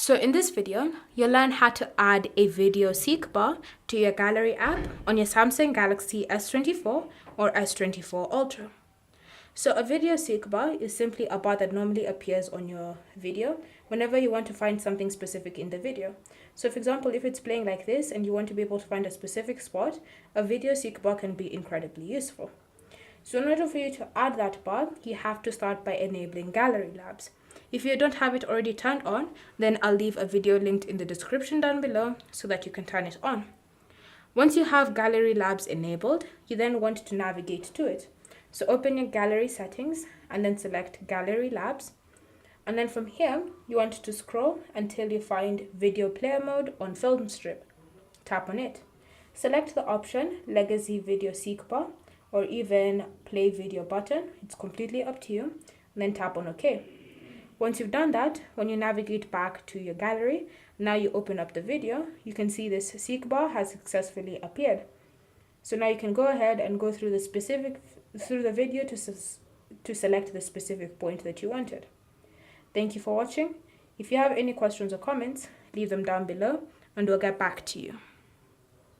So in this video, you'll learn how to add a video seek bar to your gallery app on your Samsung Galaxy S24 or S24 Ultra. So a video seek bar is simply a bar that normally appears on your video whenever you want to find something specific in the video. So for example, if it's playing like this and you want to be able to find a specific spot, a video seek bar can be incredibly useful. So in order for you to add that bar, you have to start by enabling Gallery Labs. If you don't have it already turned on, then I'll leave a video linked in the description down below so that you can turn it on. Once you have Gallery Labs enabled, you then want to navigate to it. So open your gallery settings and then select Gallery Labs. And then from here, you want to scroll until you find Video Player Mode on Film Strip. Tap on it. Select the option Legacy Video Seek Bar or even Play Video button. It's completely up to you. And then tap on OK. Once you've done that, when you navigate back to your gallery, now you open up the video, you can see this seek bar has successfully appeared. So now you can go ahead and go through the video to select the specific point that you wanted. Thank you for watching. If you have any questions or comments, leave them down below and we'll get back to you.